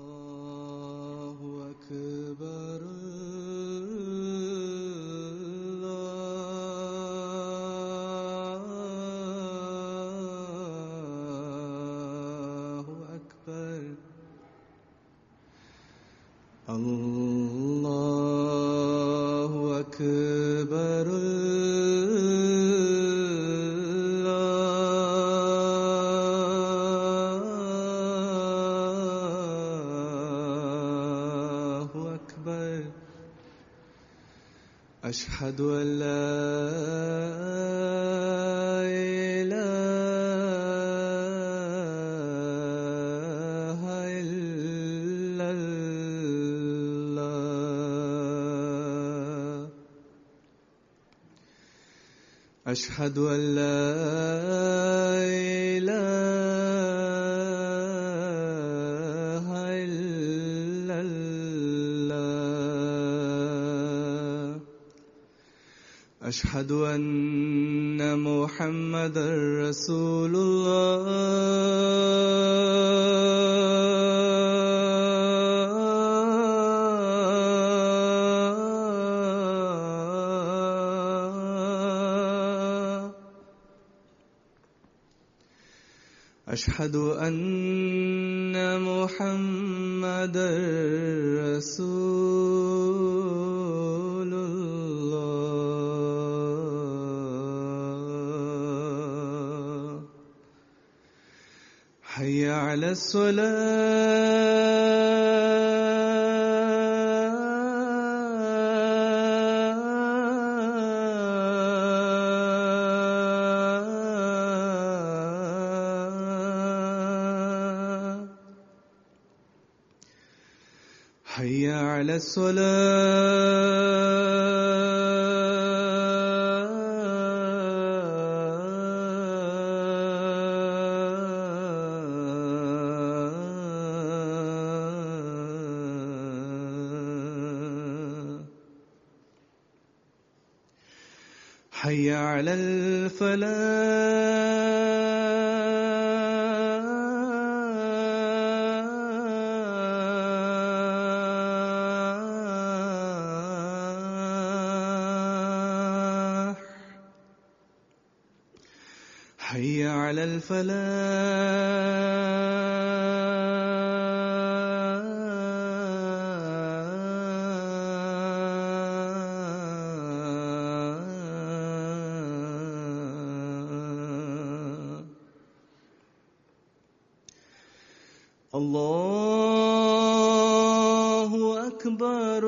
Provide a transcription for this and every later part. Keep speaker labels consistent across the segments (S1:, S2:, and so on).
S1: الله أكبر الله أكبر الله أكبر الله أكبر أشهد أن لا إله إلا الله أشهد أن لا إله إلا الله أشهد أن محمدًا رسول الله أشهد أن محمدًا رسول الله حي على الصلاة حي على الصلاة حي على الفلاح حي على الفلاح الله أكبر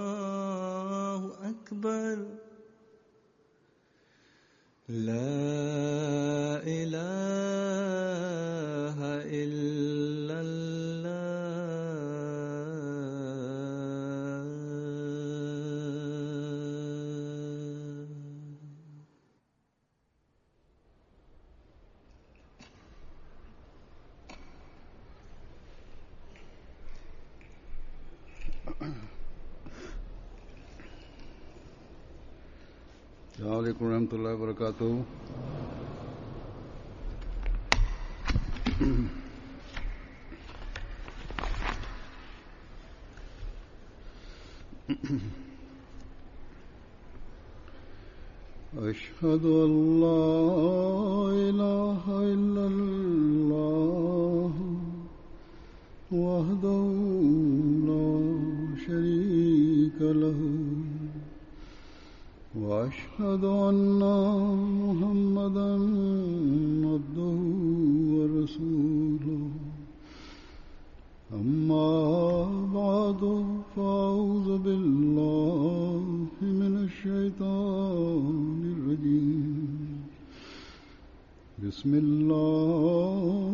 S1: الله أكبر لا إله إلا الله
S2: السلام عليكم ورحمة الله وبركاته. أشهد أن لا إله إلا الله وحده لا شريك له وأشهد أن محمدًا عبده ورسوله أما بعد فأعوذ بالله من الشيطان الرجيم بسم الله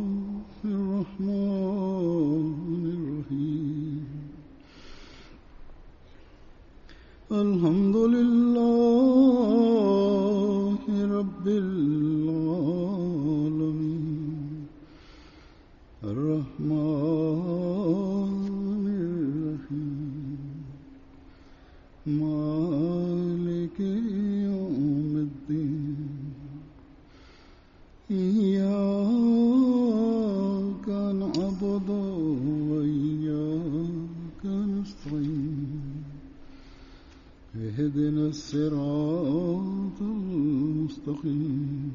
S2: الرحمن الرحيم الحمد لله رب العالمين الرحمن الرحيم إياك نعبد وإياك نستعين اهدنا الصراط المستقيم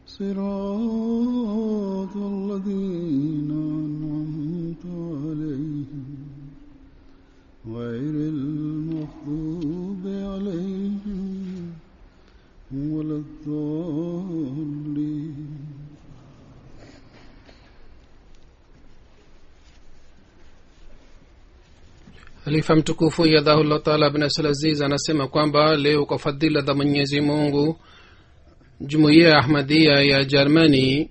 S2: صراط الذين أنعمت عليهم غير المغضوب عليهم ولا الضالين.
S3: Khalifa mtukufu yadahullah taala bin Asal Aziz anasema kwamba leo kwa fadhila za Mwenyezi Mungu Jumuiya ya Ahmadiyya ya Germany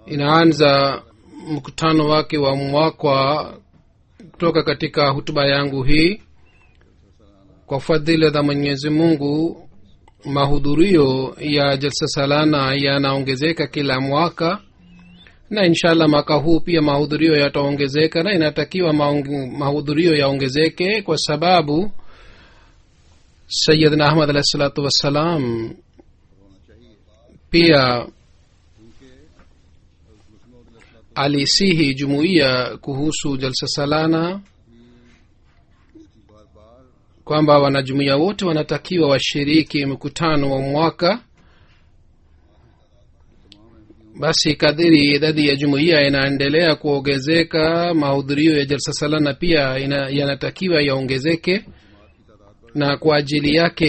S3: inaanza mkutano wake wa mwaka kutoka katika hutuba yangu hii. Kwa fadhila za Mwenyezi Mungu mahudhurio ya jalsa salana yanaongezeka kila mwaka, na inshallah mwaka huu pia mahudhurio yataongezeka, na inatakiwa mahudhurio yaongezeke kwa sababu Sayyidina Ahmad alayhi salatu wassalam pia alisihi jumuiya kuhusu jalsa salana kwamba wanajumuiya wote wanatakiwa washiriki mkutano wa mwaka. Basi kadiri idadi ya jumuiya inaendelea kuongezeka, mahudhurio ya jalsa salana pia yanatakiwa yaongezeke, na kwa ajili yake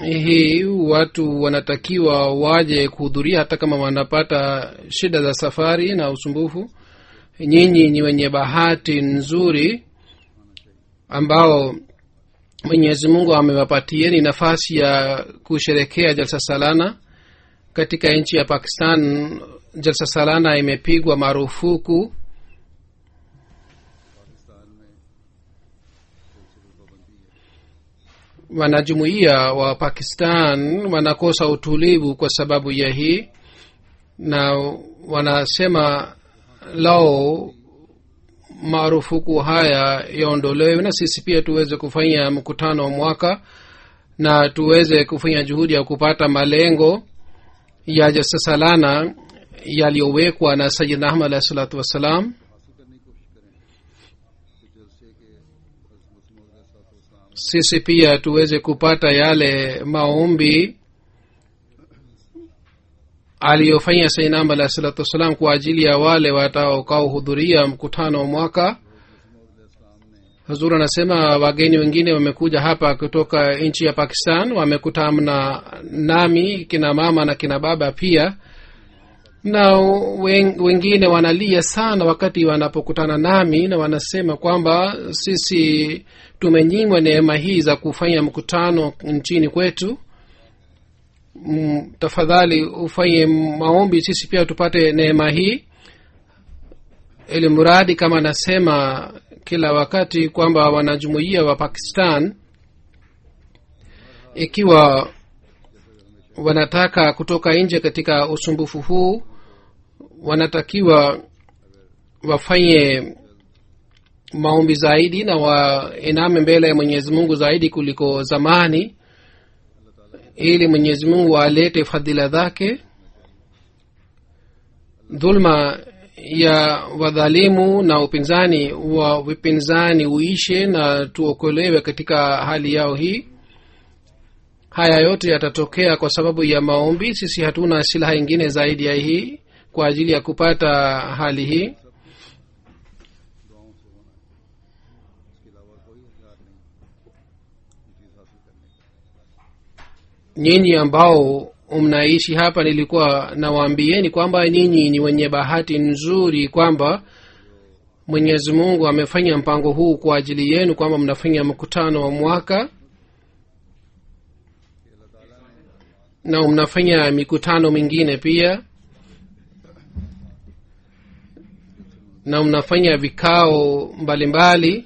S3: hii watu wanatakiwa waje kuhudhuria hata kama wanapata shida za safari na usumbufu. Nyinyi ni wenye bahati nzuri ambao Mwenyezi Mungu amewapatieni nafasi ya kusherekea jalsa salana. Katika nchi ya Pakistan jalsa salana imepigwa marufuku. Wanajumuiya wa Pakistan wanakosa utulivu kwa sababu ya hii, na wanasema lao marufuku haya yaondolewe na sisi pia tuweze kufanya mkutano wa mwaka na tuweze kufanya juhudi ya kupata malengo ya jalsa salana yaliyowekwa na Sayyidina Ahmad alayhi salatu wassalam. Sisi pia tuweze kupata yale maombi aliyofanya Sayyidina Ahmad alayhi salatu wassalam kwa ajili ya wale watakaohudhuria mkutano wa mwaka. Hazur anasema wageni wengine wamekuja hapa kutoka nchi ya Pakistan, wamekutana nami, kina mama na kina baba pia, na wengine wanalia sana wakati wanapokutana nami, na wanasema kwamba sisi tumenyimwa neema hii za kufanya mkutano nchini kwetu. Tafadhali ufanye maombi sisi pia tupate neema hii, ili muradi kama nasema kila wakati kwamba wanajumuiya wa Pakistan ikiwa wanataka kutoka nje katika usumbufu huu, wanatakiwa wafanye maombi zaidi na wainame mbele ya Mwenyezi Mungu zaidi kuliko zamani, ili Mwenyezi Mungu alete fadhila zake. Dhulma ya wadhalimu na upinzani wa vipinzani uishe na tuokolewe katika hali yao hii. Haya yote yatatokea kwa sababu ya maombi. Sisi hatuna silaha ingine zaidi ya hii kwa ajili ya kupata hali hii. Nyinyi ambao mnaishi hapa, nilikuwa nawaambieni kwamba nyinyi ni wenye bahati nzuri kwamba Mwenyezi Mungu amefanya mpango huu kwa ajili yenu, kwamba mnafanya mkutano wa mwaka na mnafanya mikutano mingine pia, na mnafanya vikao mbalimbali.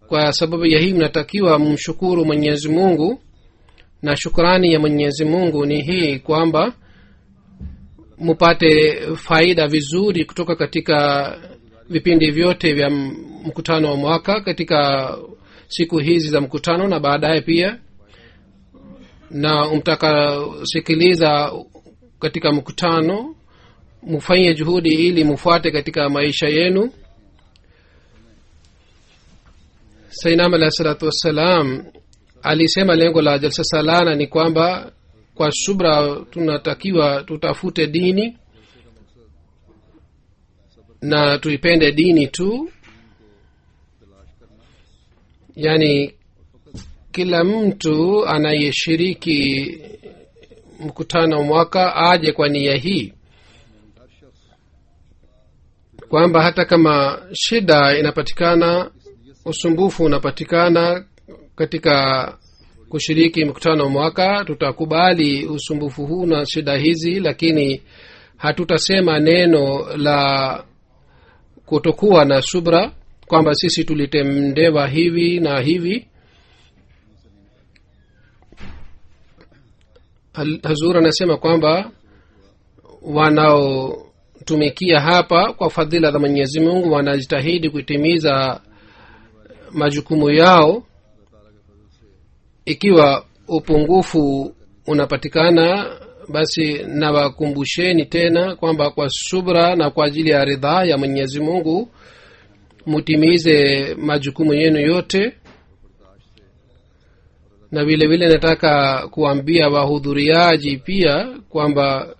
S3: Kwa sababu ya hii mnatakiwa mshukuru Mwenyezi Mungu, na shukrani ya Mwenyezi Mungu ni hii kwamba mupate faida vizuri kutoka katika vipindi vyote vya mkutano wa mwaka katika siku hizi za mkutano na baadaye pia. na mtakasikiliza katika mkutano mufanye juhudi ili mufuate katika maisha yenu. Sayyidina alayhi salatu wassalam alisema lengo la jalsa salana ni kwamba kwa subra tunatakiwa tutafute dini na tuipende dini tu, yani kila mtu anayeshiriki mkutano mwaka aje kwa nia hii kwamba hata kama shida inapatikana, usumbufu unapatikana katika kushiriki mkutano mwaka, tutakubali usumbufu huu na shida hizi, lakini hatutasema neno la kutokuwa na subra kwamba sisi tulitendewa hivi na hivi. Hazur anasema kwamba wanaotumikia hapa kwa fadhila za Mwenyezi Mungu wanajitahidi kutimiza majukumu yao. Ikiwa upungufu unapatikana, basi nawakumbusheni tena kwamba kwa subra na kwa ajili ya ridhaa ya Mwenyezi Mungu mutimize majukumu yenu yote. Na vile vile nataka kuambia wahudhuriaji pia kwamba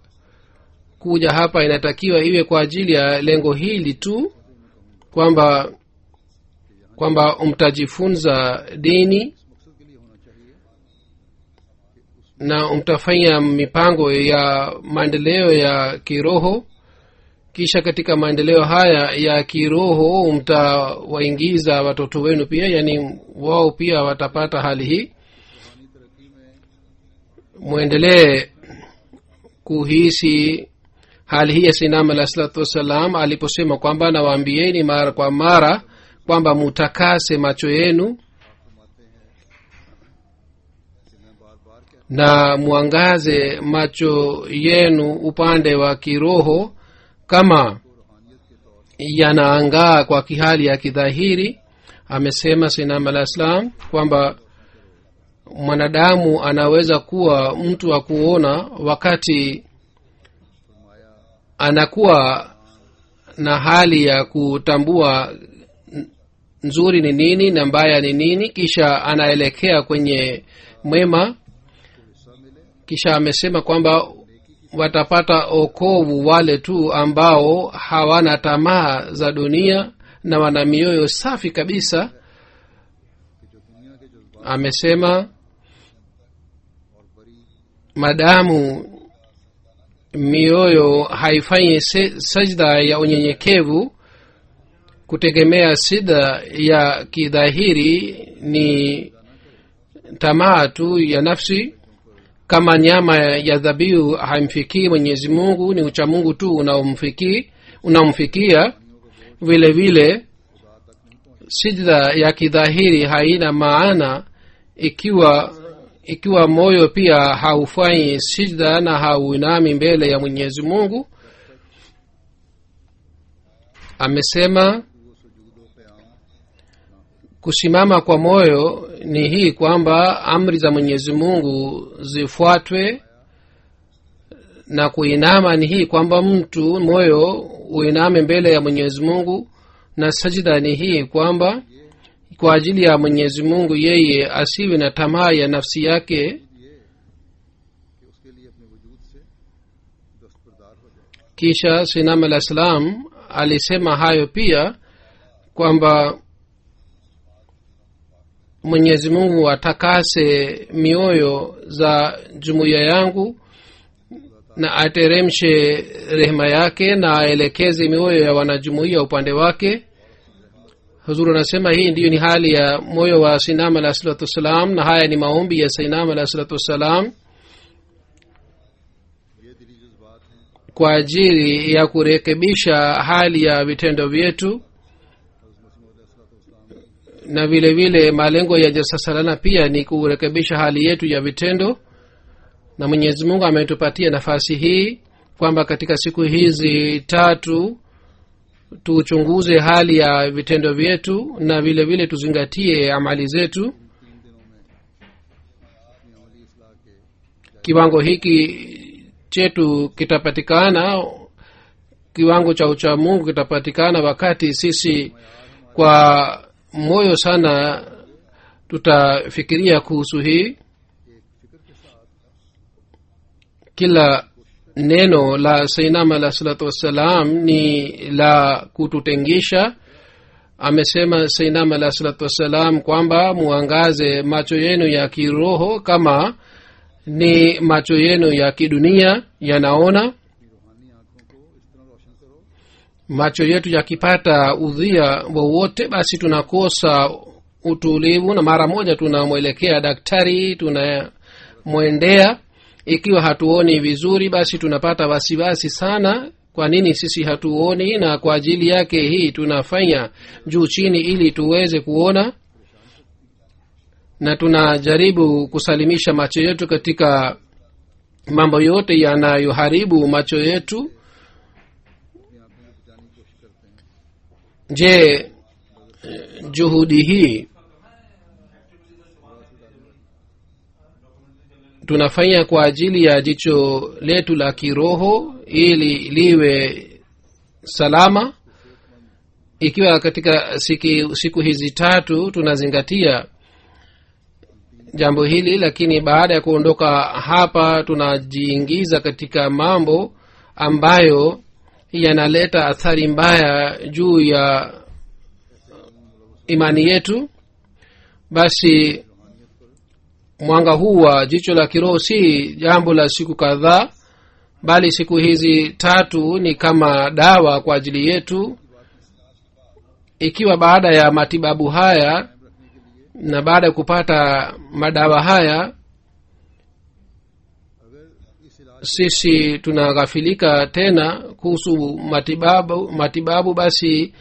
S3: kuja hapa inatakiwa iwe kwa ajili ya lengo hili tu, kwamba mtajifunza dini na mtafanya mipango ya maendeleo ya kiroho. Kisha katika maendeleo haya ya kiroho mtawaingiza watoto wenu pia, yani wao pia watapata hali hii. Muendelee kuhisi hali hii ya Sayyidina alayhi salatu wassalam aliposema kwamba nawaambieni mara kwa mara kwamba mutakase macho yenu na muangaze macho yenu upande wa kiroho kama yanaangaa kwa kihali ya kidhahiri. Amesema Sayyidina alayhi salam kwamba mwanadamu anaweza kuwa mtu wa kuona wakati anakuwa na hali ya kutambua nzuri ni nini na mbaya ni nini, kisha anaelekea kwenye mwema. Kisha amesema kwamba watapata okovu wale tu ambao hawana tamaa za dunia na wana mioyo safi kabisa. Amesema madamu mioyo haifanyi sajda ya unyenyekevu kutegemea sida ya kidhahiri, ni tamaa tu ya nafsi. Kama nyama ya dhabihu haimfikii Mwenyezi Mungu, ni uchamungu tu unamfikia. Vile vile sijda ya kidhahiri haina maana ikiwa moyo pia haufanyi sijda na hauinami mbele ya Mwenyezi Mungu. Amesema kusimama kwa moyo ni hii kwamba amri za Mwenyezi Mungu zifuatwe, na kuinama ni hii kwamba mtu moyo uiname mbele ya Mwenyezi Mungu, na sajida ni hii kwamba kwa ajili ya Mwenyezi Mungu yeye asiwe na tamaa ya nafsi yake. Kisha Sayyidina alayhi salam alisema hayo pia kwamba Mwenyezi Mungu atakase mioyo za jumuiya yangu na ateremshe rehema yake na aelekeze mioyo ya wanajumuiya upande wake. Huzur anasema hii ndiyo ni hali ya moyo wa Sayyidina alayhi salatu wassalam, na haya ni maombi ya Sayyidina alayhi salatu wassalam kwa ajili ya kurekebisha hali ya vitendo vyetu. Na vile vile malengo ya jalsa salana pia ni kurekebisha hali yetu ya vitendo, na Mwenyezi Mungu ametupatia nafasi hii kwamba katika siku hizi 3 tuchunguze hali ya vitendo vyetu na vile vile tuzingatie amali zetu. kiwango hiki chetu kitapatikana, kiwango cha uchamungu kitapatikana wakati sisi kwa moyo sana tutafikiria kuhusu hii. kila neno la sainam alah salatu wassalam ni la kututengisha. Amesema sainam alah salatu wassalam kwamba muangaze macho yenu ya kiroho kama ni macho yenu ya kidunia yanaona. Macho yetu yakipata udhia wowote, basi tunakosa utulivu na mara moja tunamwelekea daktari, tunamwendea. Ikiwa hatuoni vizuri, basi tunapata wasiwasi sana, kwa nini sisi hatuoni, na kwa ajili yake hii tunafanya juu chini ili tuweze kuona, na tunajaribu kusalimisha macho yetu katika mambo yote yanayoharibu macho yetu. Je, juhudi hii tunafanya kwa ajili ya jicho letu la kiroho ili liwe salama? Ikiwa katika siku hizi tatu tunazingatia jambo hili, lakini baada ya kuondoka hapa tunajiingiza katika mambo ambayo yanaleta athari mbaya juu ya imani yetu, basi mwanga huu wa jicho la kiroho si jambo la siku kadhaa, bali siku hizi tatu ni kama dawa kwa ajili yetu. Ikiwa baada ya matibabu haya na baada ya kupata madawa haya sisi tunaghafilika tena kuhusu matibabu, basi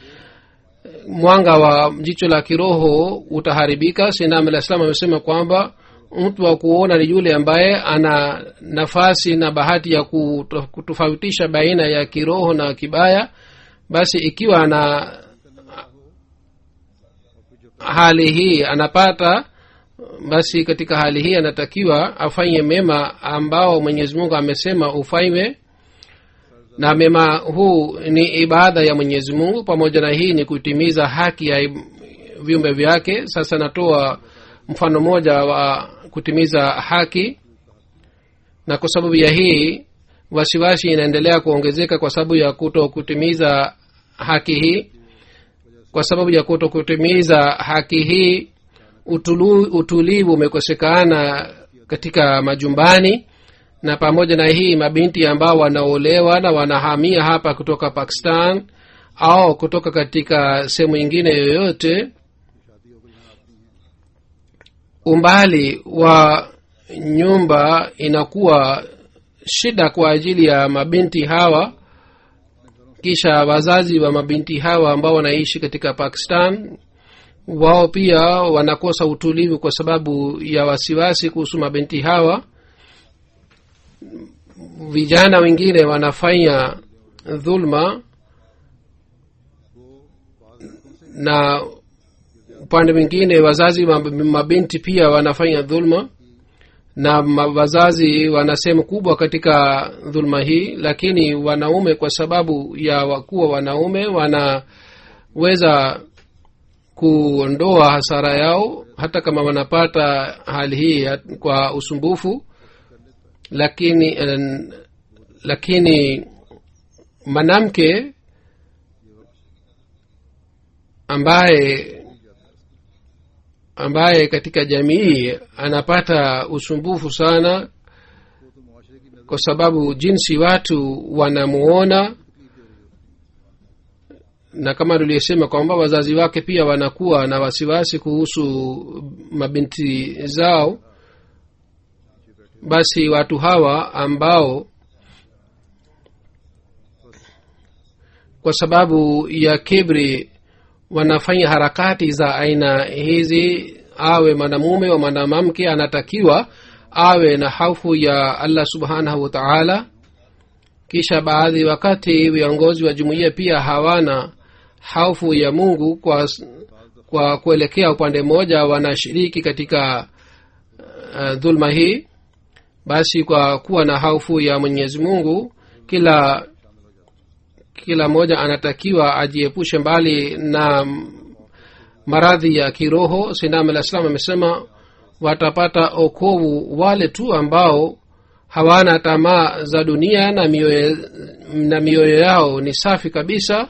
S3: mwanga wa jicho la kiroho utaharibika. Sayyidina al-Islam amesema kwamba mtu wa kuona ni yule ambaye ana nafasi na bahati ya kutofautisha baina ya kiroho na kibaya. Basi ikiwa ana hali hii anapata, basi katika hali hii anatakiwa afanye mema ambao Mwenyezi Mungu amesema ufanye, na mema huu ni ibada ya Mwenyezi Mungu. Pamoja na hii ni kutimiza haki ya viumbe vyake. Sasa natoa mfano moja wa kutimiza haki, na kwa sababu ya hii wasiwasi inaendelea kuongezeka kwa sababu ya kutotimiza haki hii. Kwa sababu ya kutotimiza haki hii utulivu umekosekana katika majumbani, na pamoja na hii mabinti ambao wanaolewa na wanahamia hapa kutoka Pakistan au kutoka katika sehemu nyingine yoyote, umbali wa nyumba inakuwa shida kwa ajili ya mabinti hawa. Kisha wazazi wa mabinti hawa ambao wanaishi katika Pakistan, wao pia wanakosa utulivu kwa sababu ya wasiwasi kuhusu mabinti hawa. Vijana wengine wanafanya dhulma, na upande mwingine wazazi wa mabinti pia wanafanya dhulma, na wazazi wana sehemu kubwa katika dhulma hii. Lakini wanaume kwa sababu ya wakuwa wanaume wanaweza kuondoa hasara yao hata kama wanapata hali hii kwa usumbufu. Lakini mwanamke ambaye katika jamii anapata usumbufu sana, kwa sababu jinsi watu wanamuona, na kama tulisema kwamba wazazi wake pia wanakuwa na wasiwasi kuhusu mabinti zao. Basi watu hawa ambao kwa sababu ya kibri wanafanya harakati za aina hizi, awe mwanamume au mwanamke anatakiwa awe na hofu ya Allah subhanahu wa ta'ala. Kisha baadhi wakati viongozi wa jumuiya pia hawana hofu ya Mungu, kwa kuelekea upande mmoja wanashiriki katika dhulma hii. basi kwa kuwa na hofu ya Mwenyezi Mungu kila mmoja anatakiwa ajiepushe mbali na maradhi ya kiroho. Sayyidina al-Islam amesema watapata okovu wale tu ambao hawana tamaa za dunia na mioyo yao ni safi kabisa.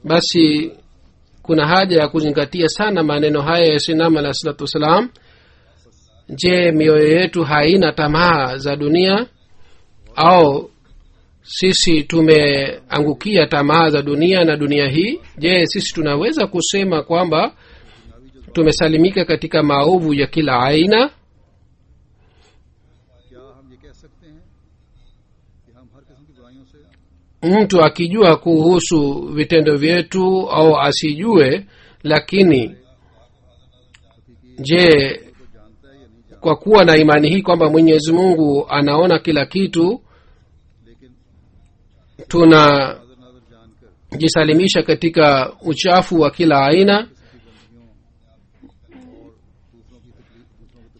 S3: Basi kuna haja ya kuzingatia sana maneno haya ya Sayyidina alayhi salatu wasalam. Je, mioyo yetu haina tamaa za dunia au sisi tumeangukia tamaa za dunia na dunia hii? Je, sisi tunaweza kusema kwamba tumesalimika katika maovu ya kila aina? Mtu akijua kuhusu vitendo vyetu au asijue, lakini je, kwa kuwa na imani hii kwamba Mwenyezi Mungu anaona kila kitu, tunajisalimisha katika uchafu wa kila aina?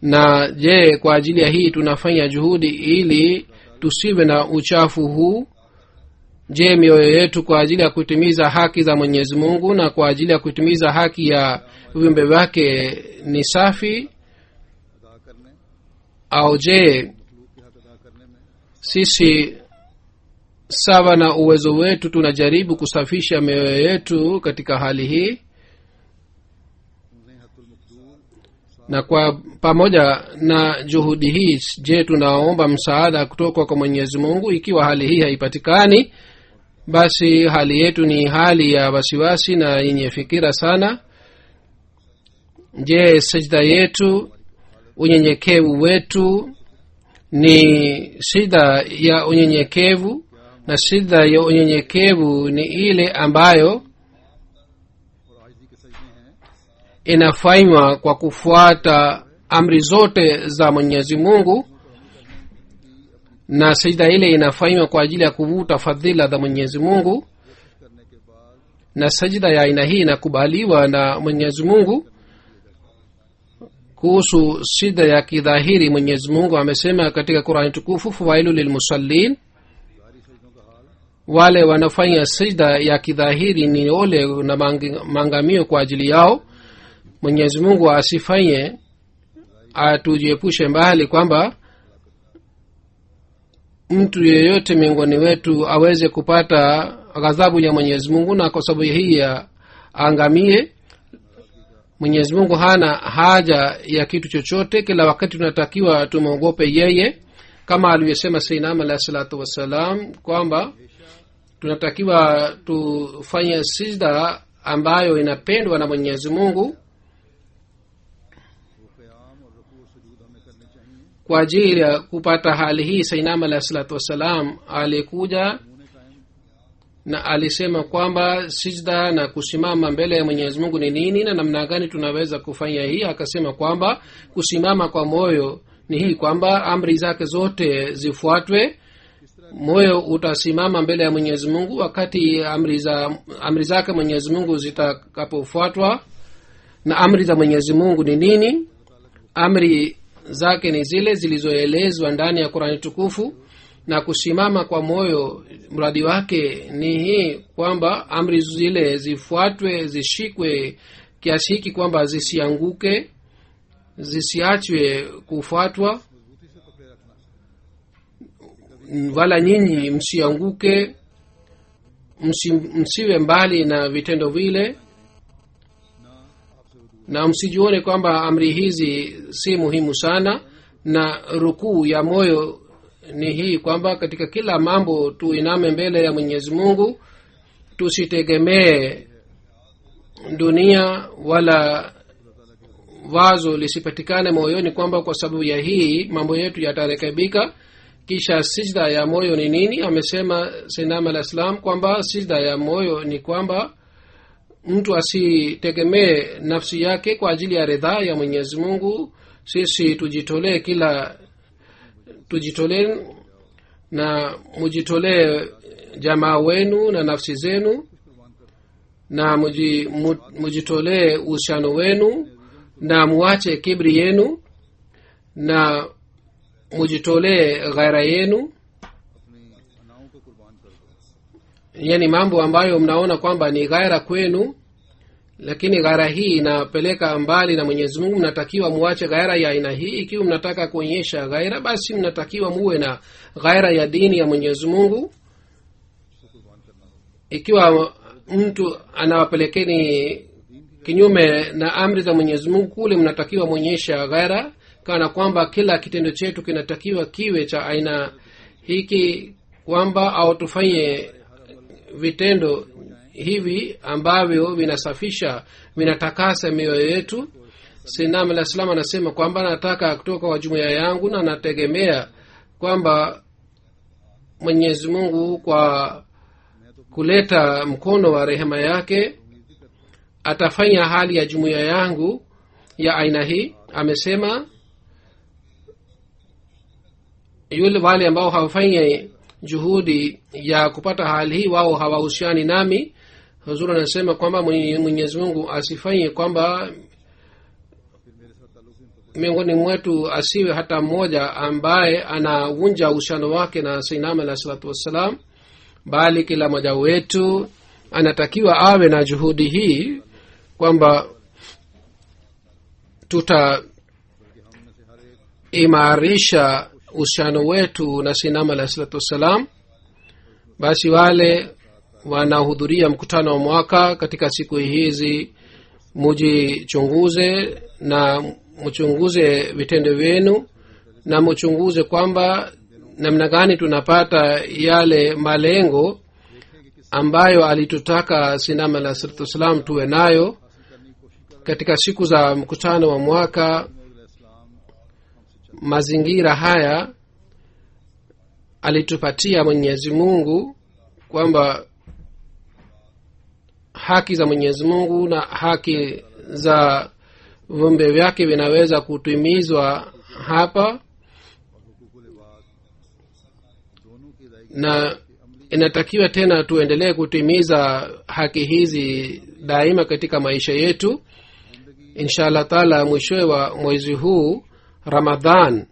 S3: Na je, kwa ajili ya hii tunafanya juhudi ili tusiwe na uchafu huu? Je, mioyo yetu kwa ajili ya kutimiza haki za Mwenyezi Mungu na kwa ajili ya kutimiza haki ya viumbe wake ni safi? Au je, sisi sawa na uwezo wetu tunajaribu kusafisha mioyo yetu katika hali hii? Na kwa pamoja na juhudi hii, je, tunaomba msaada kutoka kwa Mwenyezi Mungu? Ikiwa hali hii haipatikani, basi hali yetu ni hali ya wasiwasi na yenye fikira sana. Je, sajda yetu, unyenyekevu wetu ni sajda ya unyenyekevu? Na sajda ya unyenyekevu ni ile ambayo inafanywa kwa kufuata amri zote za Mwenyezi Mungu, na sajda ile inafanywa kwa ajili ya kuvuta fadhila za Mwenyezi Mungu, na sajda ya aina hii inakubaliwa na Mwenyezi Mungu. Kuhusu sajda ya kidhahiri, Mwenyezi Mungu amesema katika Qur'an tukufu, fawailul lilmusallin, wale wanafanya sajda ya kidhahiri ni ole na mangamio kwa ajili yao. Mwenyezi Mungu asifanye atujiepushe mbali kwamba mtu yeyote miongoni wetu aweze kupata ghadhabu ya Mwenyezi Mungu na kwa sababu hii angamie. Mwenyezi Mungu hana haja ya kitu chochote. Kila wakati tunatakiwa tumwogope yeye, kama alivyosema Sayyidina alayhi salatu wasalam kwamba tunatakiwa tufanye sijda ambayo inapendwa na Mwenyezi Mungu. Kwa ajili ya kupata hali hii, Sayyidina alayhi salatu wasalam alikuja na alisema kwamba sijda na kusimama mbele ya Mwenyezi Mungu ni nini na namna gani tunaweza kufanya hii. Akasema kwamba kusimama kwa moyo ni hii kwamba amri zake zote zifuatwe. Moyo utasimama mbele ya Mwenyezi Mungu wakati amri zake Mwenyezi Mungu zitakapofuatwa. Na amri za Mwenyezi Mungu ni nini? Amri zake ni zile zilizoelezwa ndani ya Qur'ani tukufu, na kusimama kwa moyo mradi wake ni hii kwamba amri zile zifuatwe, zishikwe kiasi hiki kwamba zisianguke, zisiachwe kufuatwa, wala nyinyi msianguke, msiwe mbali na vitendo vile, na msijione kwamba amri hizi si muhimu sana. Na rukuu ya moyo ni hii kwamba katika kila mambo tuiname mbele ya Mwenyezi Mungu, tusitegemee dunia wala wazo lisipatikane moyoni kwamba kwa sababu ya hii mambo yetu yatarekebika. Kisha sijda ya moyo ni nini? Amesema Sayyidina al-Islam kwamba sijda ya moyo ni kwamba mtu asitegemee nafsi yake kwa ajili ya ridhaa ya Mwenyezi Mungu. Sisi tujitolee na mujitolee jamaa wenu na nafsi zenu, na mujitolee uhusiano wenu, na muache kibri yenu, na mujitolee ghaira yenu,
S2: अपनी अनाओं को कुर्बान कर दो।
S3: yani mambo ambayo mnaona kwamba ni ghaira kwenu, lakini ghaira hii inapeleka mbali na Mwenyezi Mungu. Mnatakiwa muache ghaira ya aina hii. Ikiwa mnataka kuonyesha ghaira, basi mnatakiwa muwe na ghaira ya dini ya Mwenyezi Mungu. Ikiwa mtu anawapelekeni kinyume na amri za Mwenyezi Mungu, kule mnatakiwa muonyesha ghaira, kana kwamba kila kitendo chetu kinatakiwa kiwe cha aina hiki, kwamba au tufanye vitendo hivi ambavyo vinasafisha, vinatakasa mioyo yetu. Sinam al-Islam anasema kwamba nataka kutoka kwa jumuiya yangu, na nategemea kwamba Mwenyezi Mungu kwa kuleta mkono wa rehema yake atafanya hali ya jumuiya yangu ya aina hii. Amesema yule wale ambao hawafanyi juhudi ya kupata hali hii, wao hawahusiani nami. Huzuri anasema kwamba Mwenyezi Mungu asifanye kwamba miongoni mwetu asiwe hata mmoja ambaye anavunja uhusiano wake na Sayyidina alayhi salatu wassalam, bali kila mmoja wetu anatakiwa awe na juhudi hii kwamba tutaimarisha uhusiano wetu na Sayyidina alayhi salatu wassalam. Basi wale wanahudhuria mkutano wa mwaka katika siku hizi, mujichunguze na mchunguze vitendo vyenu, na mchunguze kwamba namna gani tunapata yale malengo ambayo alitutaka Sayyidina alayhi salatu wassalam tuwe nayo katika siku za mkutano wa mwaka. Mazingira haya alitupatia Mwenyezi Mungu kwamba haki za Mwenyezi Mungu na haki za viumbe vyake vinaweza kutimizwa hapa, na inatakiwa tena tuendelee kutimiza haki hizi daima katika maisha yetu. Inshallah taala mwishowe wa mwezi huu Ramadhan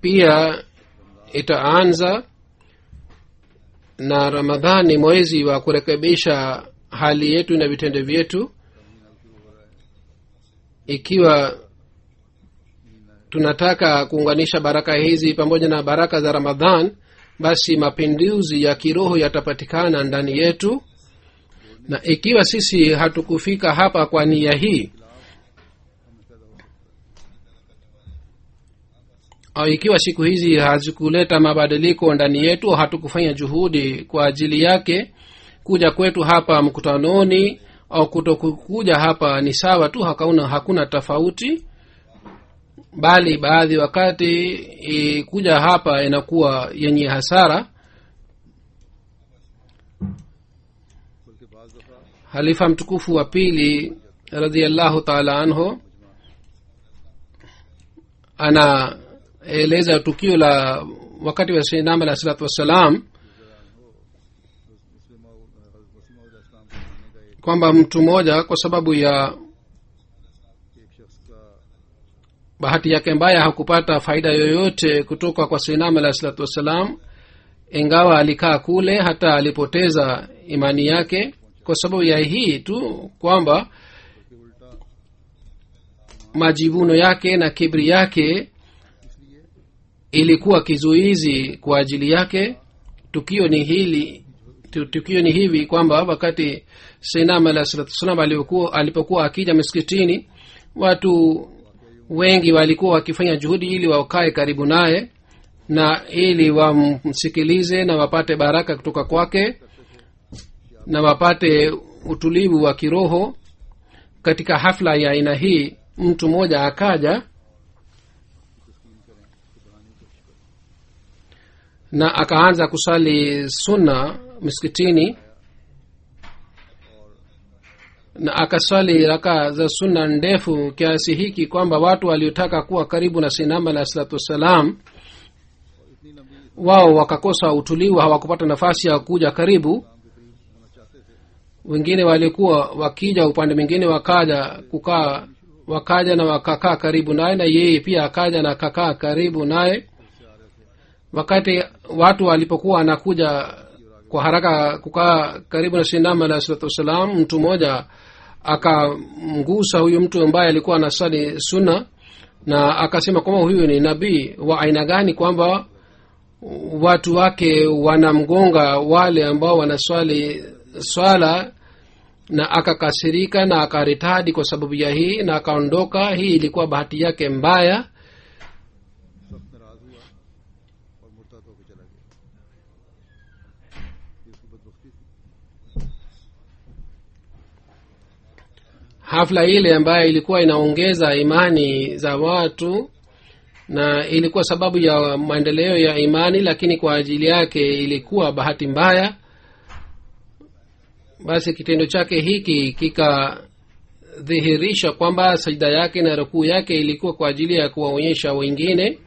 S3: pia itaanza, na Ramadhan ni mwezi wa kurekebisha hali yetu na vitendo vyetu. Ikiwa tunataka kuunganisha baraka hizi pamoja na baraka za Ramadhan, basi mapinduzi ya kiroho yatapatikana ndani yetu. Na ikiwa sisi hatukufika hapa kwa nia hii, au ikiwa siku hizi hazikuleta mabadiliko ndani yetu, hatukufanya juhudi kwa ajili yake, kuja kwetu hapa mkutanoni au kutokuja hapa ni sawa tu, hakuna tofauti. Bali baadhi wakati kuja hapa inakuwa yenye hasara. Halifa mtukufu wa pili radhiallahu ta'ala anhu anaeleza tukio la wakati wa Sayyidina alayhi salatu wassalam, kwamba mtu mmoja kwa sababu ya bahati yake mbaya hakupata faida yoyote kutoka kwa Sayyidina alayhi salatu wassalam, ingawa alikaa kule, hata alipoteza imani yake kwa sababu ya hii tu, kwamba majivuno yake na kibri yake ilikuwa kizuizi kwa ajili yake. Tukio ni hivi kwamba wakati Sayyidina alayhi salatu wassalam alipokuwa akija msikitini, watu wengi walikuwa wakifanya juhudi ili wakae karibu naye na ili wamsikilize na wapate baraka kutoka kwake na wapate utulivu wa kiroho. Katika hafla ya aina hii, mtu mmoja akaja na akaanza kusali sunna msikitini, na akasali raka za sunna ndefu kiasi hiki kwamba watu waliotaka kuwa karibu na Sayyidina alayhi salatu wassalam wao wakakosa utulivu, hawakupata nafasi ya kuja karibu. wengine walikuwa wakija upande mwingine wakaja na wakakaa karibu naye, na yeye pia akaja na akakaa karibu naye. wakati watu walipokuwa wanakuja kwa haraka kukaa karibu na sinama alayhi salatu wassalam, mtu mmoja akamgusa huyu mtu ambaye alikuwa anasali sunna, na akasema kwamba huyu ni nabii wa aina gani, kwamba watu wake wanamgonga wale ambao wanaswali swala, na akakasirika na akaritadi kwa sababu ya hii na akaondoka. Hii ilikuwa bahati yake mbaya. Hafla ile ambayo ilikuwa inaongeza imani za watu na ilikuwa sababu ya maendeleo ya imani, lakini kwa ajili yake ilikuwa bahati mbaya. Basi kitendo chake hiki kikadhihirisha kwamba sajda yake na rukuu yake ilikuwa kwa ajili ya kuwaonyesha wengine.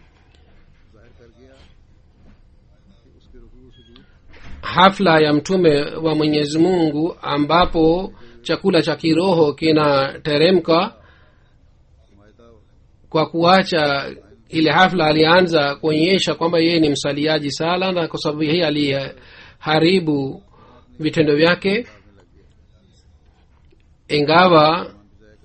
S3: Hafla ya mtume wa Mwenyezi Mungu ambapo chakula cha kiroho kinateremka, kwa kuacha ile hafla alianza kuonyesha kwamba yeye ni msaliaji sala, na kwa sababu hii aliharibu vitendo vyake. Ingawa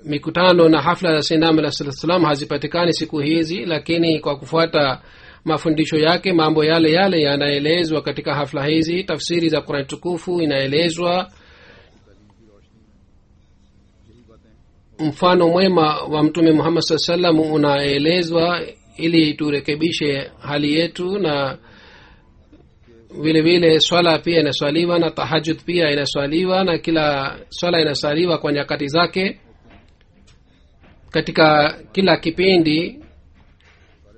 S3: mikutano na hafla za Sayyidina Muhammad sallallahu alaihi wasallam hazipatikani siku hizi, lakini kwa kufuata mafundisho yake mambo yale yale yanaelezwa katika hafla hizi. Tafsiri za Qur'an tukufu inaelezwa, mfano mwema wa mtume Muhammad sallallahu alaihi wasallam unaelezwa ili turekebishe hali yetu. Na vile vile swala pia inaswaliwa na tahajjud pia inaswaliwa, na kila swala inaswaliwa kwa nyakati zake. Katika kila kipindi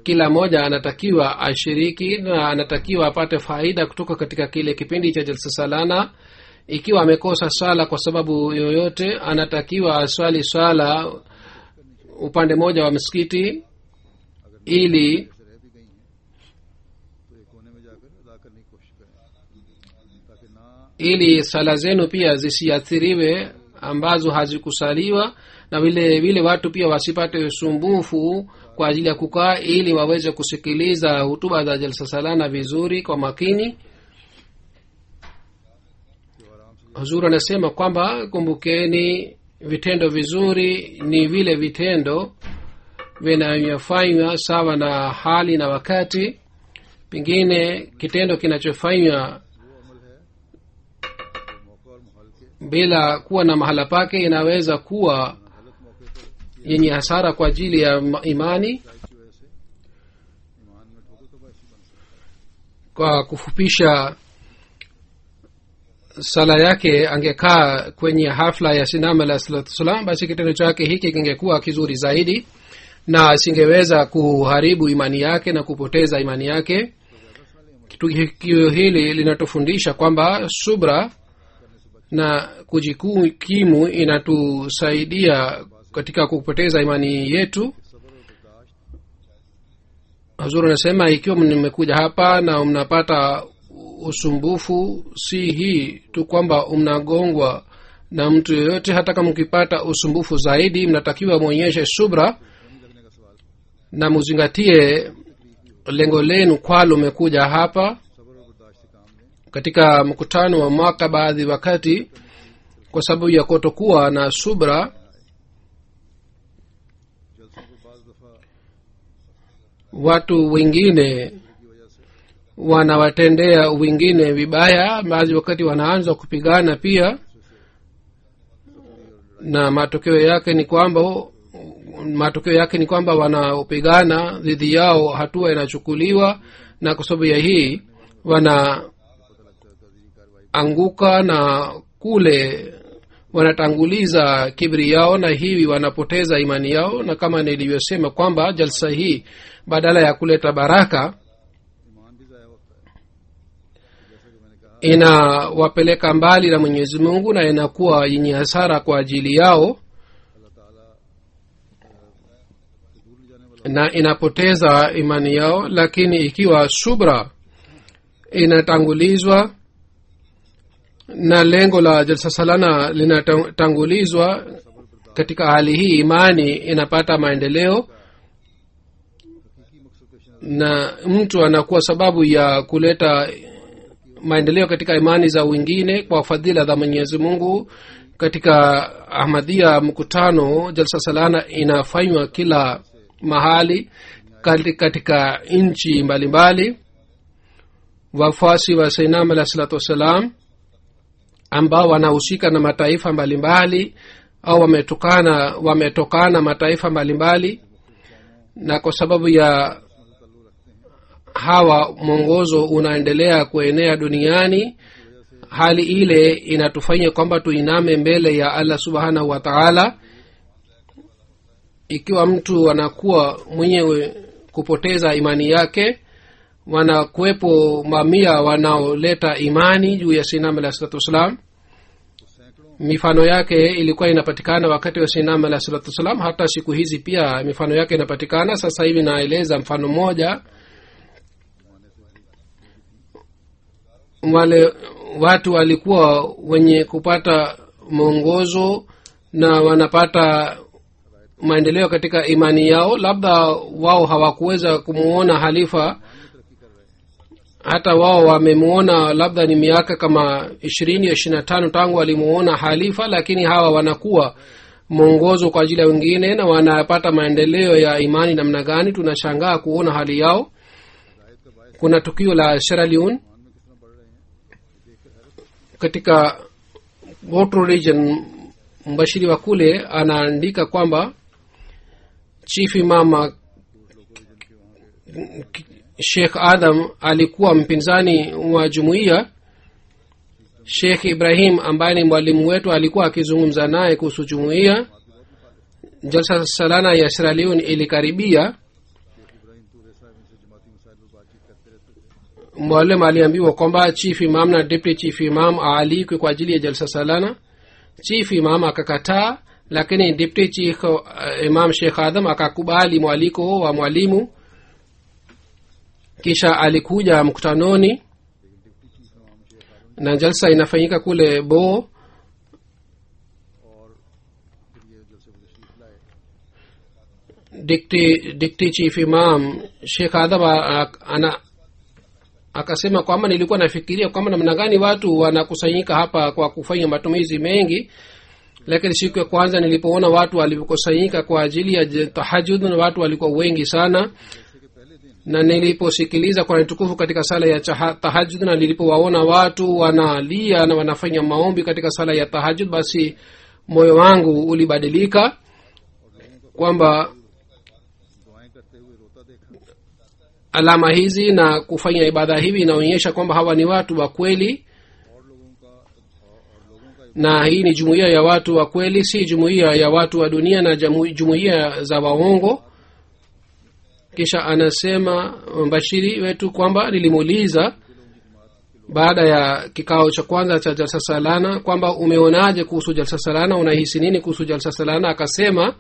S3: kila moja anatakiwa ashiriki na anatakiwa apate faida kutoka katika kile kipindi cha jalsa salana. Ikiwa amekosa swala kwa sababu yoyote, anatakiwa aswali swala upande moja wa msikiti ili sala zenu pia zisiathiriwe ambazo hazikusaliwa, na vile vile watu pia wasipate usumbufu kwa ajili ya kukaa, ili waweze kusikiliza hutuba za jalsa salana vizuri kwa makini. Huzuri anasema kwamba kumbukeni, vitendo vizuri ni vile vitendo vinavyofanywa sawa na hali na wakati. Pengine kitendo kinachofanywa bila kuwa na mahala pake inaweza kuwa yenye hasara kwa ajili ya imani. Kwa kufupisha, sala yake angekaa kwenye hafla ya sinama la salatu wasalam, basi kitendo chake hiki kingekuwa kizuri zaidi na asingeweza kuharibu imani yake na kupoteza imani yake. Tukio hili linatufundisha kwamba subra na kujikimu inatusaidia katika kupoteza imani yetu. Hazur anasema, ikiwa mmekuja hapa na mnapata usumbufu, si hii tu kwamba mnagongwa na mtu yoyote. Hata kama mkipata usumbufu zaidi, mnatakiwa muonyeshe subra na muzingatie lengo lenu kwalo umekuja hapa. Katika mkutano wa mwaka, baadhi wakati kwa sababu ya kutokuwa na subra, watu wengine wanawatendea wengine vibaya. Baadhi wakati wanaanza kupigana pia, na matokeo yake ni kwamba wanaopigana dhidi yao hatua inachukuliwa, na kwa sababu ya hii wanaanguka na kule wanatanguliza kibri yao, na hivi wanapoteza imani yao. Na kama nilivyosema kwamba jalsa hii badala ya kuleta baraka inawapeleka mbali na Mwenyezi Mungu na inakuwa yenye hasara kwa ajili yao, na inapoteza imani yao. Lakini ikiwa subra inatangulizwa na lengo la jalsa salana linatangulizwa. Katika hali hii imani inapata maendeleo na mtu anakuwa sababu ya kuleta maendeleo katika imani za wengine kwa fadhila za Mwenyezi Mungu. Katika Ahmadiyya mkutano jalsa salana inafanywa kila mahali katika nchi mbalimbali. Wafuasi wa Sayyidina alayhi salatu wassalam ambao wanahusika na mataifa mbalimbali au wametokana mataifa mbalimbali, na kwa sababu ya hawa mwongozo unaendelea kuenea duniani. Hali ile inatufanya kwamba tuiname mbele ya Allah subhanahu wa ta'ala. Ikiwa mtu anakuwa mwenyewe kupoteza imani yake, wanakuwepo mamia wanaoleta imani juu ya Sayyidina alayhi salatu wassalam. Mifano yake ilikuwa inapatikana wakati wa Sayyidina alayhi salatu wassalam, hata siku hizi pia mifano yake inapatikana. Sasa hivi naeleza mfano mmoja. Wale watu walikuwa wenye kupata mwongozo na wanapata maendeleo katika imani yao. Labda wao hawakuweza kumuona halifa, hata wao wamemuona labda ni miaka kama 20-25 tangu walimuona halifa, lakini hawa wanakuwa mwongozo kwa ajili ya wengine na wanapata maendeleo ya imani namna gani. Tunashangaa kuona hali yao. Kuna tukio la Sierra Leone katika Botro region. Mbashiri wa kule anaandika kwamba chief imam Sheikh Adam alikuwa mpinzani wa jumuiya. Sheikh Ibrahim ambaye ni mwalimu wetu alikuwa akizungumza naye kuhusu jumuiya. Jalsa salana ya Sierra Leone ilikaribia. Mwalimu aliambiwa kwamba chief imam na deputy chief imam aalikwe kwa ajili ya jalsa salana. Chief imam akakataa, lakini deputy chief imam Sheikh Adam akakubali mwaliko wa mwalimu. Kisha alikuja mkutanoni na jalsa inafanyika kule Bo. Dikti chief imam Sheikh Adam akasema kwamba nilikuwa nafikiria kwamba namna gani watu wanakusanyika hapa kwa kufanya matumizi mengi, lakini siku ya kwanza nilipoona watu walikusanyika kwa ajili ya tahajjud na watu walikuwa wengi sana, na niliposikiliza Qur'an tukufu katika sala ya tahajjud na nilipowaona watu wanalia na wanafanya maombi katika sala ya tahajjud, basi moyo wangu ulibadilika kwamba alama hizi na kufanya ibada hivi inaonyesha kwamba hawa ni watu wa kweli na hii ni jumuiya ya watu wa kweli, si jumuiya ya watu wa dunia na jumuiya za waongo. Kisha anasema mbashiri wetu kwamba nilimuuliza baada ya kikao cha kwanza cha jalsa salana kwamba umeonaje kuhusu jalsa salana, unahisi nini kuhusu jalsa salana? Akasema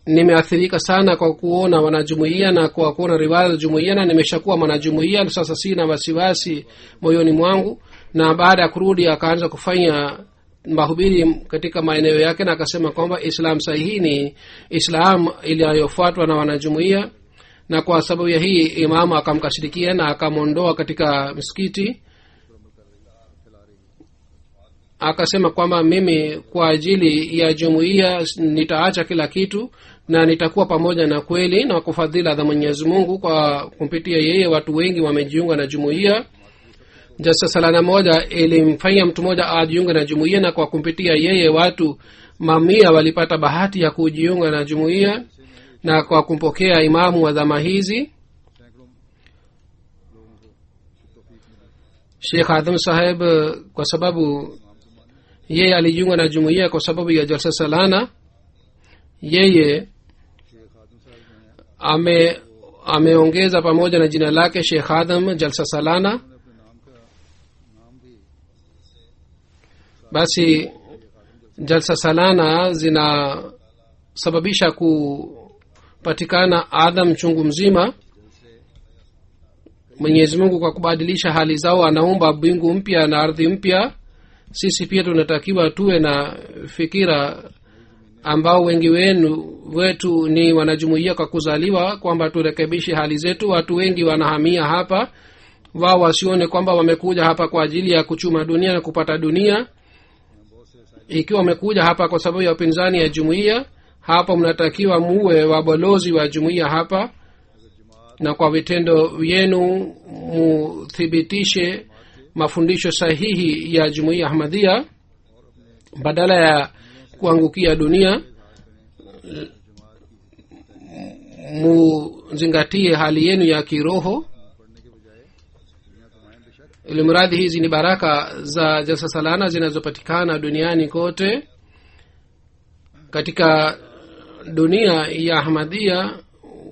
S3: nimeathirika sana kwa kuona wanajumuiya na kwa kuona riwaya za jumuiya, na nimeshakuwa mwanajumuiya sasa, sina wasiwasi moyoni mwangu. Na baada ya kurudi akaanza kufanya mahubiri katika maeneo yake, na akasema kwamba Islam sahihi ni Islam iliyofuatwa na wanajumuiya. Na kwa sababu ya hii imamu akamkashirikia na akamondoa katika msikiti. Akasema kwamba mimi kwa ajili ya jumuiya nitaacha kila kitu na nitakuwa pamoja na kweli, na kwa fadhila za Mwenyezi Mungu kwa kumpitia yeye watu wengi wamejiunga na jumuiya. Jalsa salana moja ilimfanya mtu mmoja ajiunge na jumuiya, na kwa kumpitia yeye watu mamia walipata bahati ya kujiunga na jumuiya na kwa kumpokea imamu wa zama hizi. Sheikh Adam Saheb kwa sababu yeye alijiunga na jumuiya kwa sababu ya jalsa salana, yeye ameongeza pamoja na jina lake Sheikh Adam jalsa salana. Basi jalsa salana zinasababisha kupatikana adam chungu mzima. mwenyezi mungu kwa kubadilisha hali zao anaumba mbingu mpya na ardhi mpya. sisi pia tunatakiwa tuwe na fikira ambao wengi wetu ni wanajumuia kwa kuzaliwa, kwamba turekebishe hali zetu. watu wengi wanahamia hapa, wao wasione kwamba wamekuja hapa kwa ajili ya kuchuma dunia na kupata dunia. ikiwa wamekuja hapa kwa sababu ya upinzani ya jumuia, hapa mnatakiwa muwe wabalozi wa jumuia hapa, na kwa vitendo vyenu muthibitishe mafundisho sahihi ya jumuia ahmadhia badala ya kuangukia dunia. muzingatie hali yenu ya kiroho. ili mradi hizi ni baraka za jalsa salana zinazopatikana duniani kote. katika dunia ya ahmadhia